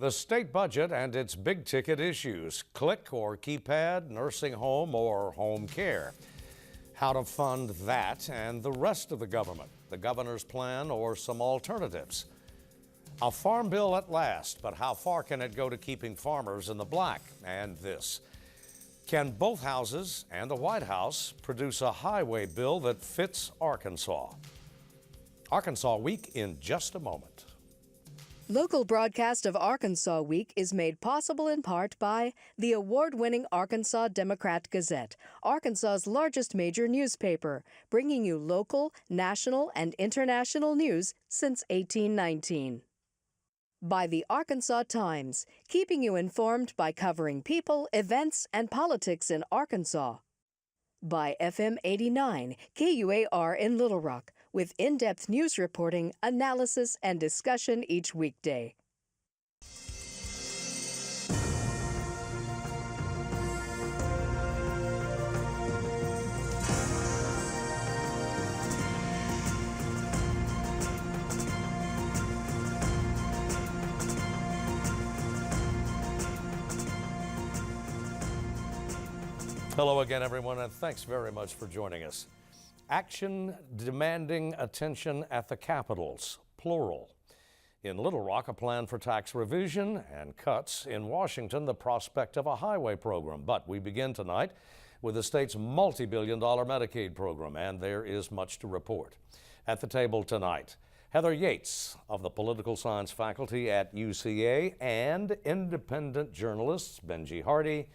The state budget and its big ticket issues, click or keypad, nursing home or home care. How to fund that and the rest of the government, the governor's plan or some alternatives. A farm bill at last, but how far can it go to keeping farmers in the black? And this. Can both houses and the White House produce a highway bill that fits Arkansas? Arkansas Week in just a moment. Local broadcast of Arkansas Week is made possible in part by the award-winning Arkansas Democrat-Gazette, Arkansas's largest major newspaper, bringing you local, national, and international news since 1819. By the Arkansas Times, keeping you informed by covering people, events, and politics in Arkansas. By FM 89, KUAR in Little Rock, with in-depth news reporting, analysis, and discussion each weekday. Hello again, everyone, and thanks very much for joining us. Action demanding attention at the capitals, plural. In Little Rock, a plan for tax revision and cuts. In Washington, the prospect of a highway program. But we begin tonight with the state's multi-billion-dollar Medicaid program, and there is much to report. At the table tonight, Heather Yates of the Political Science faculty at UCA and independent journalists Benji Hardy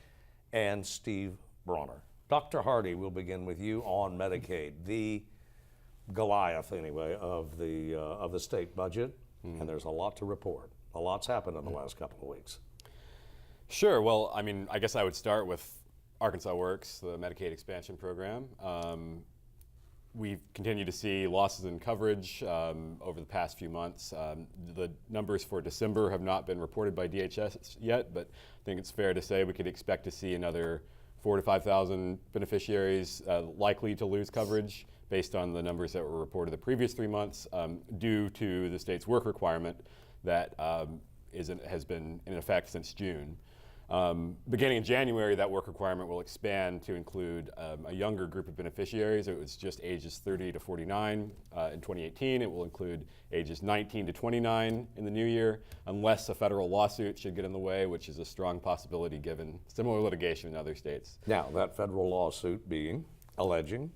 and Steve Bronner. Dr. Hardy, we'll begin with you on Medicaid, the Goliath, anyway, of the state budget, and there's a lot to report. A lot's happened in the last couple of weeks. Sure. Well, I mean, I guess I would start with Arkansas Works, the Medicaid expansion program. We've continued to see losses in coverage over the past few months. The numbers for December have not been reported by DHS yet, but I think it's fair to say we could expect to see another 4,000 to 5,000 beneficiaries likely to lose coverage based on the numbers that were reported the previous 3 months due to the state's work requirement that has been in effect since June. Beginning in January, that work requirement will expand to include a younger group of beneficiaries. It was just ages 30 to 49 in 2018. It will include ages 19 to 29 in the new year, unless a federal lawsuit should get in the way, which is a strong possibility given similar litigation in other states. Now, that federal lawsuit being alleging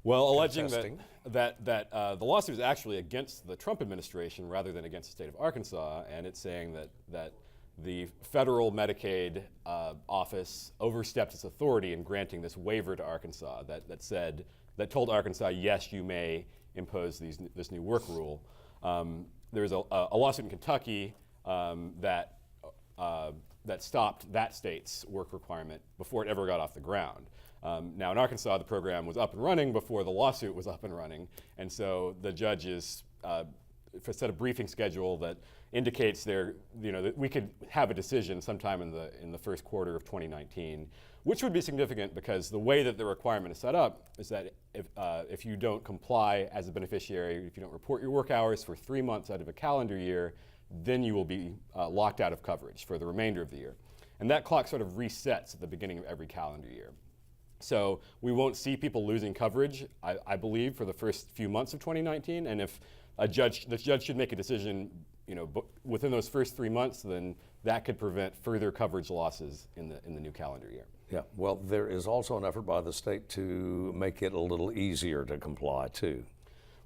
that the lawsuit is actually against the Trump administration rather than against the state of Arkansas, and it's saying that the federal Medicaid office overstepped its authority in granting this waiver to Arkansas that told Arkansas, yes, you may impose this new work rule. There's a lawsuit in Kentucky that stopped that state's work requirement before it ever got off the ground. Now in Arkansas, the program was up and running before the lawsuit was up and running, and so the judges set a briefing schedule that indicates that we could have a decision sometime in the first quarter of 2019, which would be significant because the way that the requirement is set up is that if you don't comply as a beneficiary, if you don't report your work hours for 3 months out of a calendar year, then you will be locked out of coverage for the remainder of the year. And that clock sort of resets at the beginning of every calendar year. So we won't see people losing coverage, I believe, for the first few months of 2019. And if the judge should make a decision, within those first 3 months, then that could prevent further coverage losses in the new calendar year. Yeah, well, there is also an effort by the state to make it a little easier to comply, too.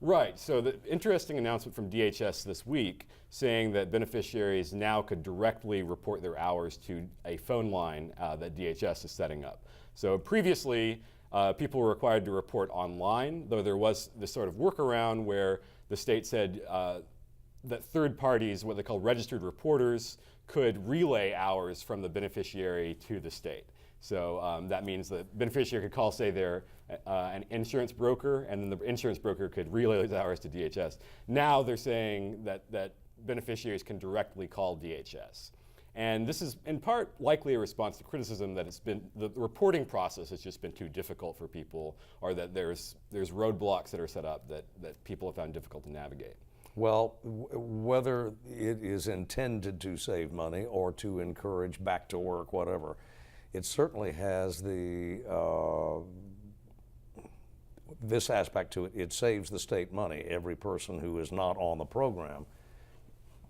Right, so the interesting announcement from DHS this week saying that beneficiaries now could directly report their hours to a phone line that DHS is setting up. So previously, people were required to report online, though there was this sort of workaround where the state said that third parties, what they call registered reporters, could relay hours from the beneficiary to the state. So that means the beneficiary could call, say, an insurance broker, and then the insurance broker could relay those hours to DHS. Now they're saying that beneficiaries can directly call DHS. And this is in part likely a response to criticism that the reporting process has just been too difficult for people, or that there's roadblocks that are set up that people have found difficult to navigate. Well, whether it is intended to save money or to encourage back to work, whatever, it certainly has this aspect to it. It saves the state money. Every person who is not on the program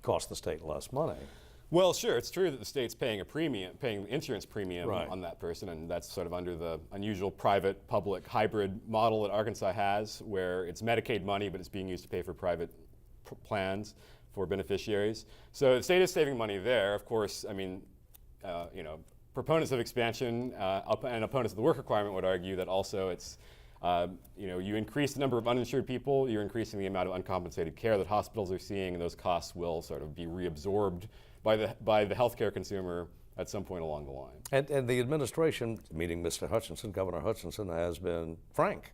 costs the state less money. Well, sure, it's true that the state's paying paying insurance premium Right. on that person, and that's sort of under the unusual private-public hybrid model that Arkansas has, where it's Medicaid money, but it's being used to pay for private plans for beneficiaries. So the state is saving money there. Of course, I mean, proponents of expansion and opponents of the work requirement would argue that also it's, you increase the number of uninsured people, you're increasing the amount of uncompensated care that hospitals are seeing, and those costs will sort of be reabsorbed by the healthcare consumer at some point along the line. And the administration, meaning Mr. Hutchinson, Governor Hutchinson, has been frank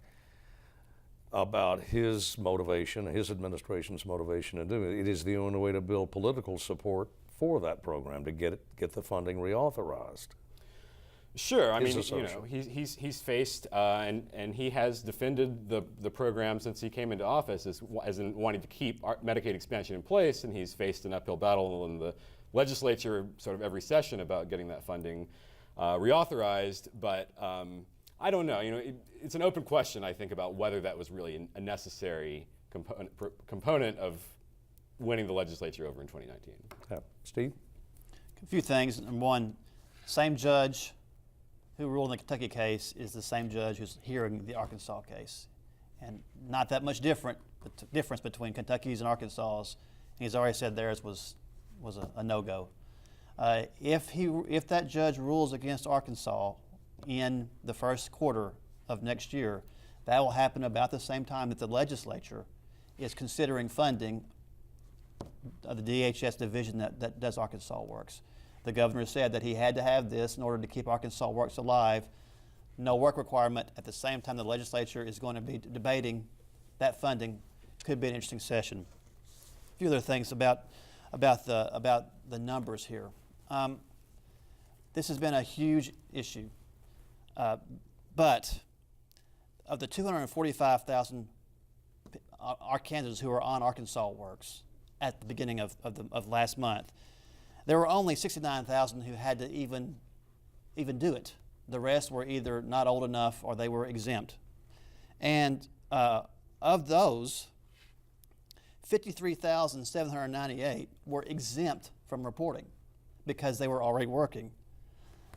about his motivation, his administration's motivation in doing it. It is the only way to build political support for that program, to get the funding reauthorized. Sure, I mean, assertion. he's faced and he has defended the program since he came into office as in wanting to keep Medicaid expansion in place, and he's faced an uphill battle in the legislature sort of every session about getting that funding reauthorized. But I don't know. It's an open question, I think, about whether that was really a necessary component of winning the legislature over in 2019. Yeah. Steve? A few things. Number one, same judge who ruled in the Kentucky case is the same judge who's hearing the Arkansas case. And not that much difference between Kentucky's and Arkansas's. He's already said theirs was a no-go. If that judge rules against Arkansas in the first quarter of next year, that will happen about the same time that the legislature is considering funding of the DHS division that does Arkansas Works. The governor said that he had to have this in order to keep Arkansas Works alive. No work requirement at the same time the legislature is going to be debating that funding. Could be an interesting session. A few other things about the numbers here. This has been a huge issue, but of the 245,000 Arkansans who are on Arkansas Works at the beginning of last month, there were only 69,000 who had to even do it. The rest were either not old enough or they were exempt. And of those, 53,798 were exempt from reporting because they were already working.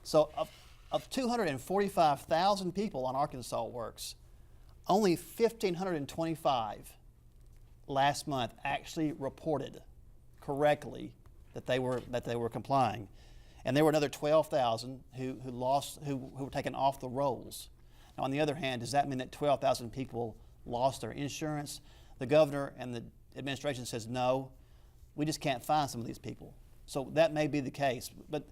So of 245,000 people on Arkansas Works, only 1,525 last month actually reported correctly that they were complying, and there were another 12,000 who were taken off the rolls. Now, on the other hand, does that mean that 12,000 people lost their insurance? The governor and the administration says no. We just can't find some of these people. So that may be the case, but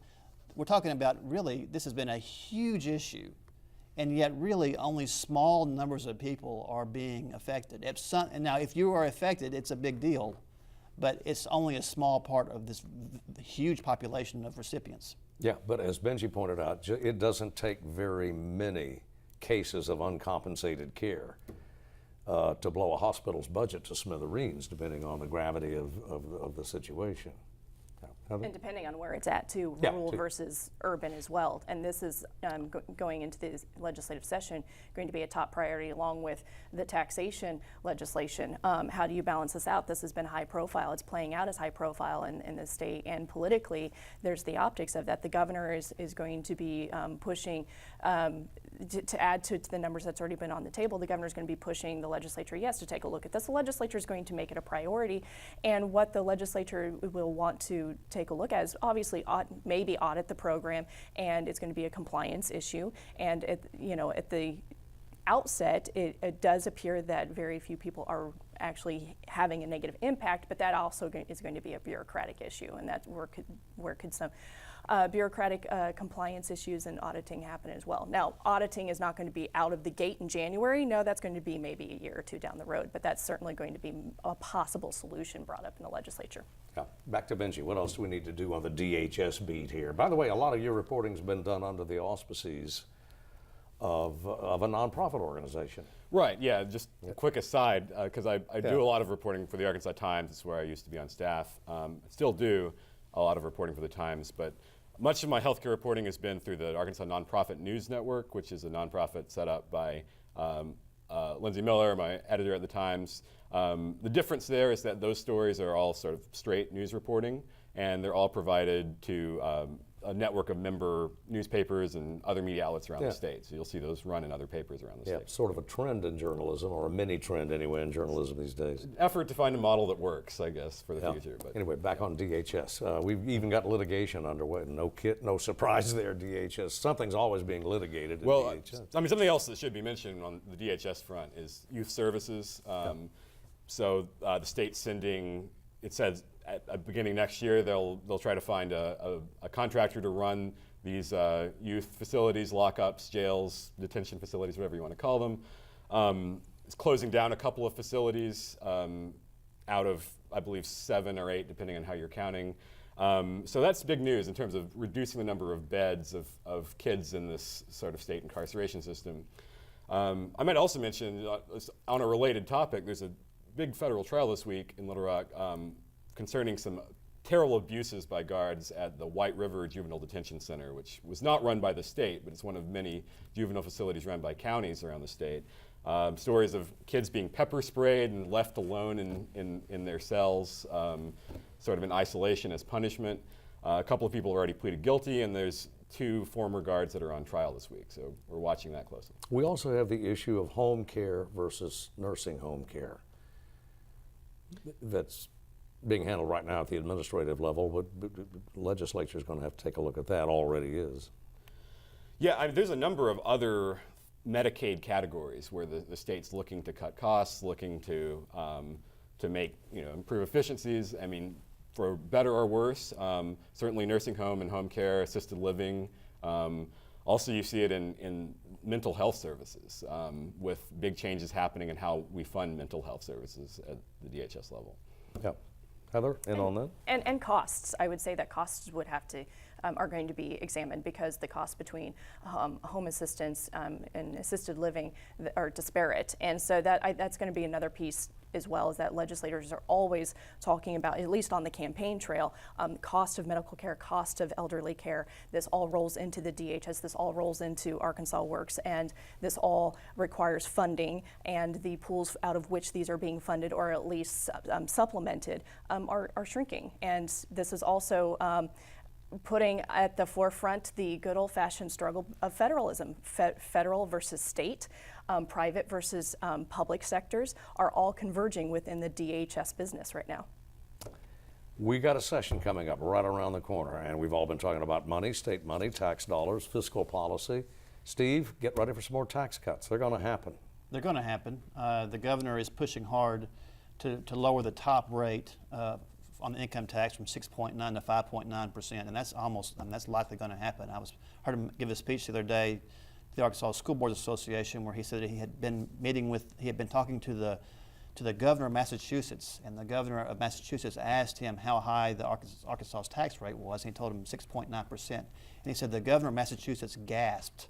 we're talking about really this has been a huge issue, and yet really only small numbers of people are being affected. Now, if you are affected, it's a big deal. But it's only a small part of this huge population of recipients. Yeah, but as Benji pointed out, it doesn't take very many cases of uncompensated care to blow a hospital's budget to smithereens, depending on the gravity of the situation. And depending on where it's at, too, Yeah, rural too. versus urban as well. And this is going into the legislative session going to be a top priority along with the taxation legislation. How do you balance this out? This has been high profile. It's playing out as high profile in the state, and politically, there's the optics of that. The governor is going to be pushing to add to the numbers that's already been on the table. The governor's going to be pushing the legislature, yes, to take a look at this. The legislature is going to make it a priority, and what the legislature will want to take a look at is obviously maybe audit the program, and it's going to be a compliance issue. And at the outset, it does appear that very few people are actually having a negative impact, but that also is going to be a bureaucratic issue, and that's where could some bureaucratic compliance issues and auditing happen as well. Now, auditing is not going to be out of the gate in January. No, that's going to be maybe a year or two down the road, but that's certainly going to be a possible solution brought up in the legislature. Yeah. Back to Benji. What else do we need to do on the DHS beat here? By the way, a lot of your reporting has been done under the auspices of a nonprofit organization. Right, yeah, just a quick aside, because I do a lot of reporting for the Arkansas Times. It's where I used to be on staff. I still do a lot of reporting for the Times, but much of my healthcare reporting has been through the Arkansas Nonprofit News Network, which is a nonprofit set up by Lindsay Miller, my editor at the Times. The difference there is that those stories are all sort of straight news reporting, and they're all provided to a network of member newspapers and other media outlets around the state. So you'll see those run in other papers around the state. Sort of a trend in journalism, or a mini trend anyway in journalism these days. Effort to find a model that works, I guess, for the future. But anyway, back on DHS. We've even got litigation underway. No surprise there, DHS. Something's always being litigated at DHS. I mean, something else that should be mentioned on the DHS front is youth services. So the state's sending, it says at beginning next year, they'll try to find a contractor to run these youth facilities, lockups, jails, detention facilities, whatever you want to call them. It's closing down a couple of facilities out of, I believe, 7 or 8, depending on how you're counting. So that's big news in terms of reducing the number of beds of kids in this sort of state incarceration system. I might also mention, on a related topic, there's a big federal trial this week in Little Rock concerning some terrible abuses by guards at the White River Juvenile Detention Center, which was not run by the state, but it's one of many juvenile facilities run by counties around the state. Stories of kids being pepper sprayed and left alone in their cells, sort of in isolation as punishment. A couple of people already pleaded guilty, and there's 2 former guards that are on trial this week, so we're watching that closely. We also have the issue of home care versus nursing home care. That's being handled right now at the administrative level, but the legislature is going to have to take a look at that. Already is. Yeah, there's a number of other Medicaid categories where the state's looking to cut costs, looking to make, improve efficiencies. I mean, for better or worse, certainly nursing home and home care, assisted living. Also, you see it in mental health services, with big changes happening in how we fund mental health services at the DHS level. Yeah. Heather, in on that? And costs. I would say that costs would have to, are going to be examined, because the costs between home assistance and assisted living are disparate. And so that's going to be another piece as well, is that legislators are always talking about, at least on the campaign trail, cost of medical care, cost of elderly care. This all rolls into the DHS, this all rolls into Arkansas Works, and this all requires funding, and the pools out of which these are being funded, or at least supplemented, are shrinking. And this is also putting at the forefront the good old-fashioned struggle of federalism. Federal versus state, private versus public sectors are all converging within the DHS business right now. We got a session coming up right around the corner, and we've all been talking about money, state money, tax dollars, fiscal policy. Steve, get ready for some more tax cuts. They're going to happen. They're going to happen. The governor is pushing hard to lower the top rate on the income tax from 6.9 to 5.9%, and that's that's likely going to happen. Heard him give a speech the other day to the Arkansas School Boards Association, where he said that he had been talking to the governor of Massachusetts, and the governor of Massachusetts asked him how high the Arkansas's tax rate was, and he told him 6.9%. And he said the governor of Massachusetts gasped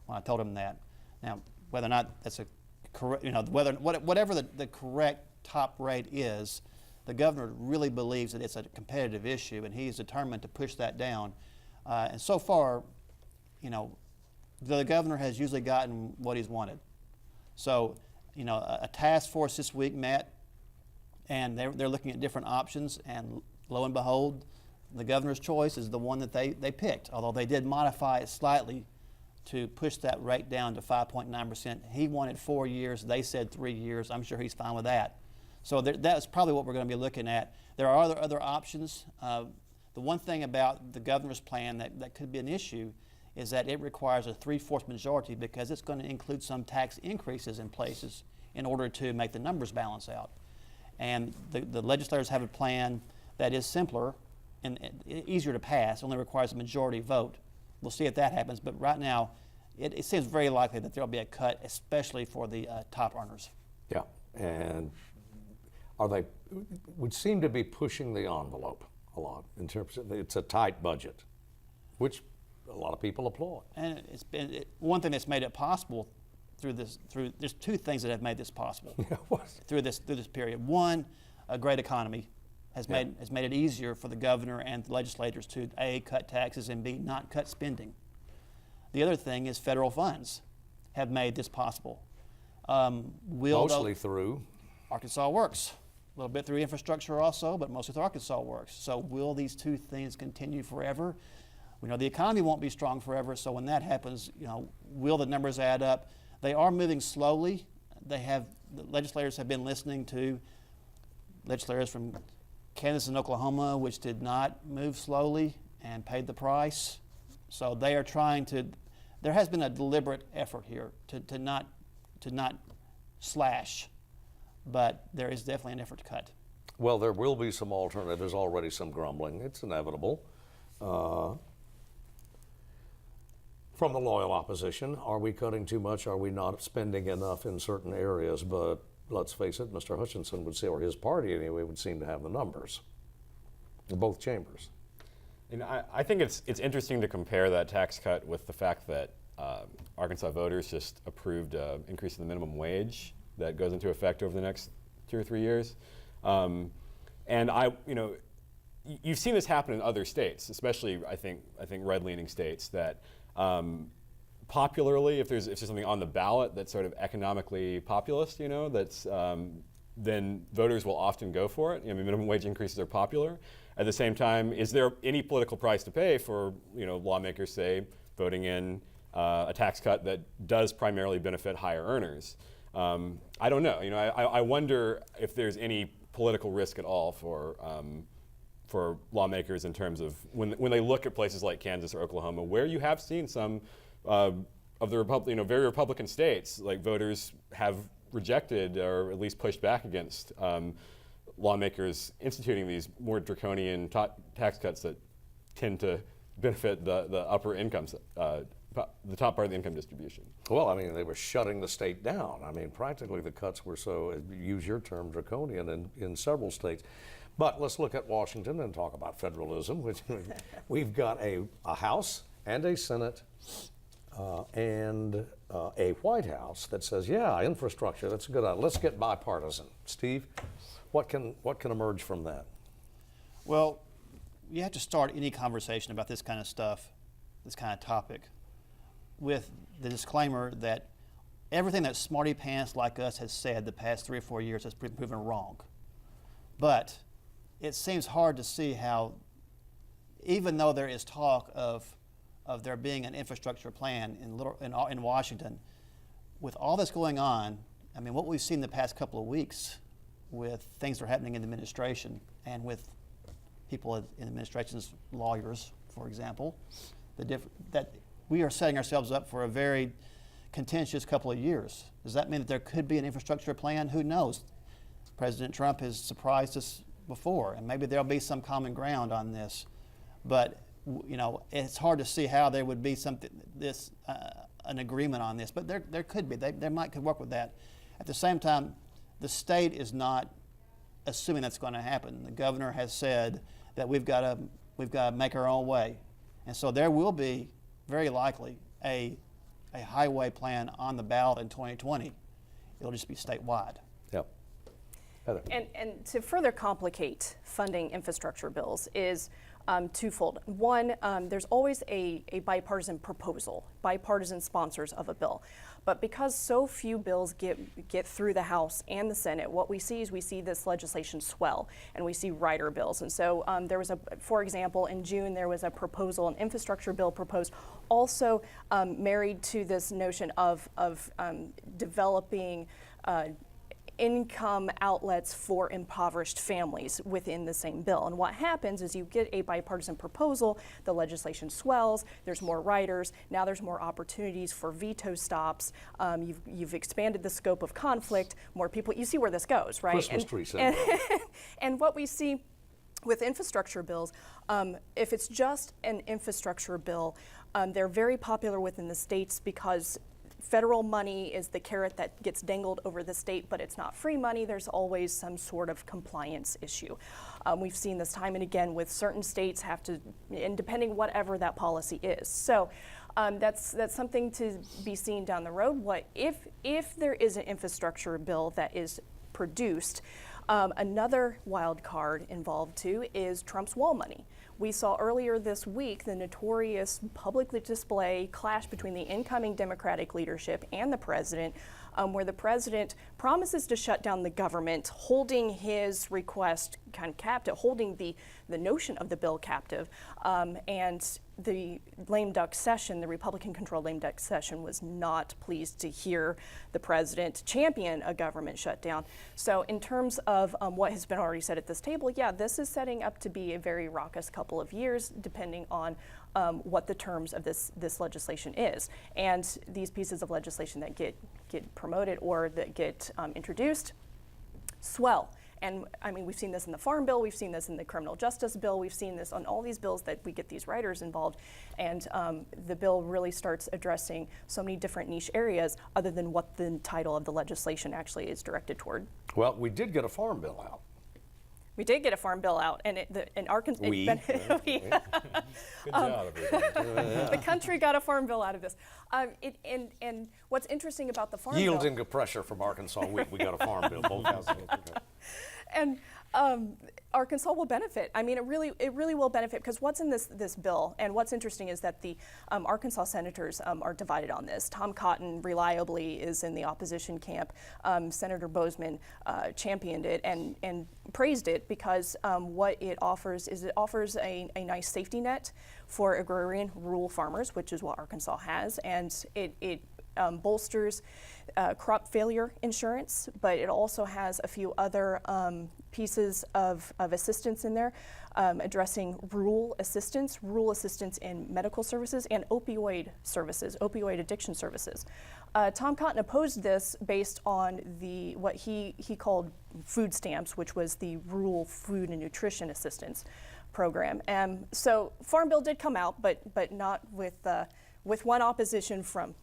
when I told him that. Now, whether or not that's a correct, whatever the correct top rate is, the governor really believes that it's a competitive issue, and he's determined to push that down. And so far, the governor has usually gotten what he's wanted. So, a task force this week met, and they're looking at different options, and lo and behold, the governor's choice is the one that they picked, although they did modify it slightly to push that rate down to 5.9%. He wanted 4 years. They said 3 years. I'm sure he's fine with that. So that's probably what we're going to be looking at. There are other options. The one thing about the governor's plan that could be an issue is that it requires a 3/4 majority, because it's going to include some tax increases in places in order to make the numbers balance out. And the legislators have a plan that is simpler and easier to pass, only requires a majority vote. We'll see if that happens, but right now it seems very likely that there will be a cut, especially for the top earners. Yeah, and would seem to be pushing the envelope a lot in terms of it's a tight budget, which a lot of people applaud. And it's been one thing that's made it possible there's two things that have made this possible through this period. One, a great economy has made it easier for the governor and the legislators to A, cut taxes, and B, not cut spending. The other thing is federal funds have made this possible. Mostly through Arkansas Works. A little bit through infrastructure also, but mostly through Arkansas Works. So will these two things continue forever? We know the economy won't be strong forever, so when that happens, will the numbers add up? They are moving slowly. The legislators have been listening to legislators from Kansas and Oklahoma, which did not move slowly and paid the price. So they are trying to, there has been a deliberate effort here to not slash, but there is definitely an effort to cut. Well, there will be some alternatives, already some grumbling. It's inevitable. From the loyal opposition, are we cutting too much? Are we not spending enough in certain areas? But let's face it, Mr. Hutchinson would say, or his party anyway, would seem to have the numbers in both chambers. And I think it's interesting to compare that tax cut with the fact that Arkansas voters just approved an increase in the minimum wage that goes into effect over the next 2 or 3 years. And you've seen this happen in other states, especially I think red-leaning states, that popularly, if there's something on the ballot that's sort of economically populist, that's then voters will often go for it. Minimum wage increases are popular. At the same time, is there any political price to pay for lawmakers, say, voting in a tax cut that does primarily benefit higher earners? I don't know. I wonder if there's any political risk at all for lawmakers in terms of when they look at places like Kansas or Oklahoma, where you have seen some of the very Republican states, like voters have rejected or at least pushed back against lawmakers instituting these more draconian tax cuts that tend to benefit the upper incomes, the top part of the income distribution. Well, they were shutting the state down. Practically the cuts were so, use your term, draconian in several states. But let's look at Washington and talk about federalism, which we've got a House and a Senate and a White House that says, yeah, infrastructure, that's a good idea. Let's get bipartisan. Steve, what can emerge from that? Well, you have to start any conversation about this kind of stuff, this kind of topic, with the disclaimer that everything that smarty pants like us has said the past 3 or 4 years has been proven wrong. But it seems hard to see how, even though there is talk of there being an infrastructure plan in Washington, with all that's going on, what we've seen the past couple of weeks with things that are happening in the administration and with people in the administration's lawyers, for example, that we are setting ourselves up for a very contentious couple of years. Does that mean that there could be an infrastructure plan? Who knows? President Trump has surprised us before, and maybe there'll be some common ground on this. But it's hard to see how there would be an agreement on this. But there could be. They could work with that. At the same time, the state is not assuming that's going to happen. The governor has said that we've got to make our own way, and so there will be very likely a highway plan on the ballot in 2020. It'll just be statewide. Yep. Heather. And to further complicate funding infrastructure bills is twofold. One, there's always a bipartisan proposal, bipartisan sponsors of a bill. But because so few bills get through the House and the Senate, what we see is this legislation swell, and we see rider bills. And so there was for example, in June there was a proposal, an infrastructure bill proposed, also married to this notion of developing income outlets for impoverished families within the same bill. And what happens is you get a bipartisan proposal, the legislation swells, there's more riders, now there's more opportunities for veto stops, you've expanded the scope of conflict, more people, you see where this goes, right? Christmas tree syndrome. And what we see with infrastructure bills, if it's just an infrastructure bill, they're very popular within the states because federal money is the carrot that gets dangled over the state, but it's not free money. There's always some sort of compliance issue. We've seen this time and again with certain states have to, and depending whatever that policy is. So that's something to be seen down the road. What if there is an infrastructure bill that is produced? Another wild card involved too is Trump's wall money. We saw earlier this week the notorious publicly display clash between the incoming Democratic leadership and the president, where the president promises to shut down the government, holding his request kind of captive, holding the notion of the bill captive, and the lame duck session, the Republican-controlled lame duck session, was not pleased to hear the president champion a government shutdown. So in terms of what has been already said at this table, yeah, this is setting up to be a very raucous couple of years, depending on what the terms of this legislation is. And these pieces of legislation that get promoted or that get introduced swell. And I mean, we've seen this in the Farm Bill, we've seen this in the Criminal Justice Bill, we've seen this on all these bills that we get these writers involved. And the bill really starts addressing so many different niche areas other than what the title of the legislation actually is directed toward. Well, we did get a farm bill out. We did get a Farm Bill out, and in Arkansas, Good job, everybody. the country got a Farm Bill out of this. And what's interesting about the Farm Bill, Yielding to pressure from Arkansas, we got a farm bill. Both houses. and Arkansas will benefit. I mean, it really will benefit, because what's in this bill, and what's interesting is that the Arkansas senators are divided on this. Tom Cotton reliably is in the opposition camp. Senator Bozeman championed it and praised it because what it offers is a nice safety net for agrarian rural farmers, which is what Arkansas has, and it bolsters crop failure insurance, but it also has a few other pieces of assistance in there, addressing rural assistance in medical services and opioid addiction services. Tom Cotton opposed this based on what he called food stamps, which was the Rural Food and Nutrition Assistance Program. So Farm Bill did come out, but not with one opposition from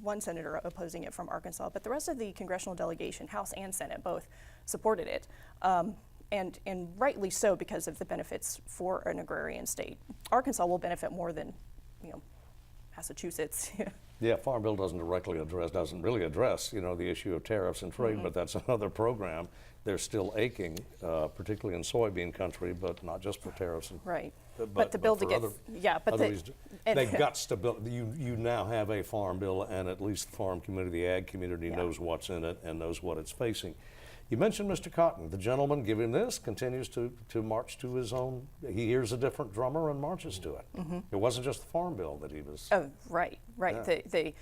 one senator opposing it from Arkansas, but the rest of the congressional delegation, House and Senate, both supported it, and rightly so, because of the benefits for an agrarian state. Arkansas will benefit more than, Massachusetts. Yeah, Farm Bill doesn't really address, the issue of tariffs and trade, but that's another program. They're still aching, particularly in soybean country, but not just for tariffs. Right. But the bill to get, they've got stability. You now have a Farm Bill, and at least the farm community, the ag community knows what's in it and knows what it's facing. You mentioned Mr. Cotton. The gentleman giving this continues to march to his own. He hears a different drummer and marches to it. It wasn't just the Farm Bill that he was. Oh, right. Yeah. The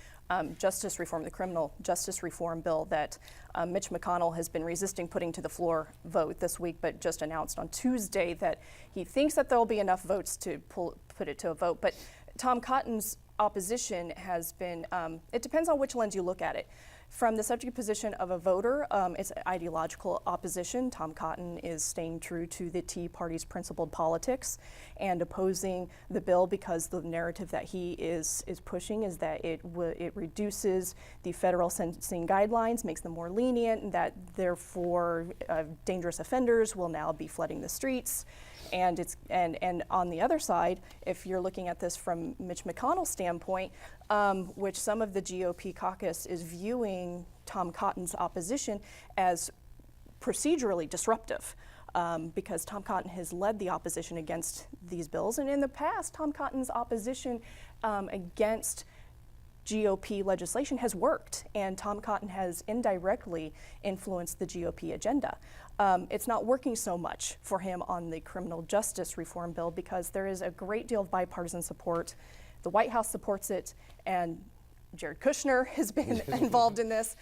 justice reform, the criminal justice reform bill that Mitch McConnell has been resisting putting to the floor vote this week, but just announced on Tuesday that he thinks that there will be enough votes to put it to a vote. But Tom Cotton's opposition has been, it depends on which lens you look at it. From the subject position of a voter, it's ideological opposition. Tom Cotton is staying true to the Tea Party's principled politics and opposing the bill because the narrative that he is pushing is that it reduces the federal sentencing guidelines, makes them more lenient, and that therefore dangerous offenders will now be flooding the streets. And on the other side, if you're looking at this from Mitch McConnell's standpoint, which some of the GOP caucus is viewing Tom Cotton's opposition as procedurally disruptive, because Tom Cotton has led the opposition against these bills. And in the past, Tom Cotton's opposition against GOP legislation has worked, and Tom Cotton has indirectly influenced the GOP agenda. It's not working so much for him on the criminal justice reform bill because there is a great deal of bipartisan support. The White House supports it, and Jared Kushner has been involved in this,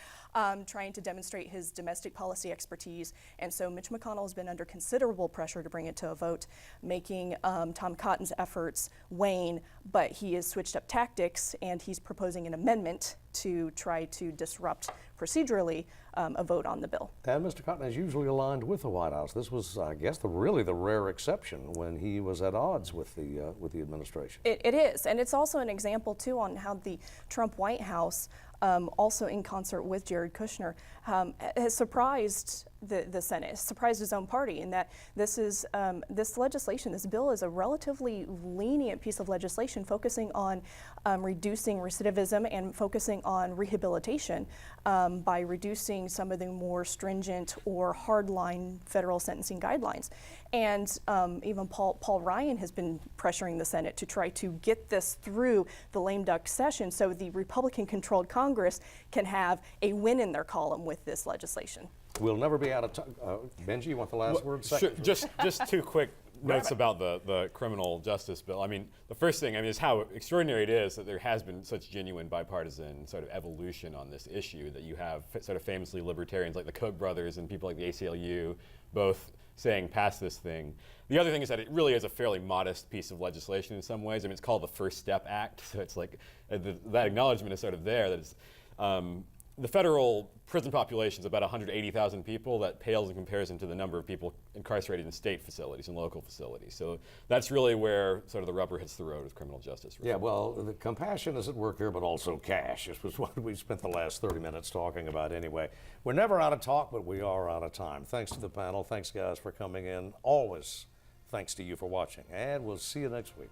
trying to demonstrate his domestic policy expertise. And so Mitch McConnell has been under considerable pressure to bring it to a vote, making Tom Cotton's efforts wane, but he has switched up tactics and he's proposing an amendment to try to disrupt procedurally a vote on the bill. And Mr. Cotton is usually aligned with the White House. This was, I guess, really the rare exception when he was at odds with the administration. It is, and it's also an example too on how the Trump White House also in concert with Jared Kushner, has surprised the Senate, surprised his own party, in that this is this legislation, this bill is a relatively lenient piece of legislation focusing on reducing recidivism and focusing on rehabilitation by reducing some of the more stringent or hardline federal sentencing guidelines. And even Paul Ryan has been pressuring the Senate to try to get this through the lame duck session so the Republican-controlled Congress can have a win in their column with this legislation. We'll never be out of time. Benji, you want the last word? Sure, just two quick notes about the criminal justice bill. I mean, the first thing, is how extraordinary it is that there has been such genuine bipartisan sort of evolution on this issue, that you have sort of famously libertarians like the Koch brothers and people like the ACLU both saying pass this thing. The other thing is that it really is a fairly modest piece of legislation in some ways. I mean, it's called the First Step Act, so it's like that acknowledgement is sort of there, that it's, the federal prison population is about 180,000 people. That pales in comparison to the number of people incarcerated in state facilities and local facilities. So that's really where sort of the rubber hits the road with criminal justice reform. Yeah, well, the compassion is at work here, but also cash. This was what we spent the last 30 minutes talking about anyway. We're never out of talk, but we are out of time. Thanks to the panel. Thanks, guys, for coming in. Always thanks to you for watching. And we'll see you next week.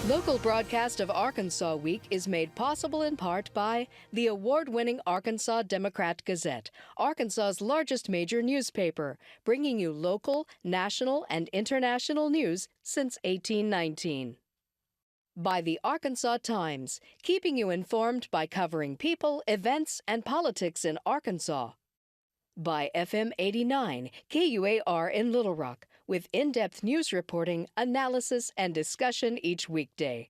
Local broadcast of Arkansas Week is made possible in part by the award-winning Arkansas Democrat-Gazette, Arkansas's largest major newspaper, bringing you local, national, and international news since 1819. By the Arkansas Times, keeping you informed by covering people, events, and politics in Arkansas. By FM 89, KUAR in Little Rock, with in-depth news reporting, analysis, and discussion each weekday.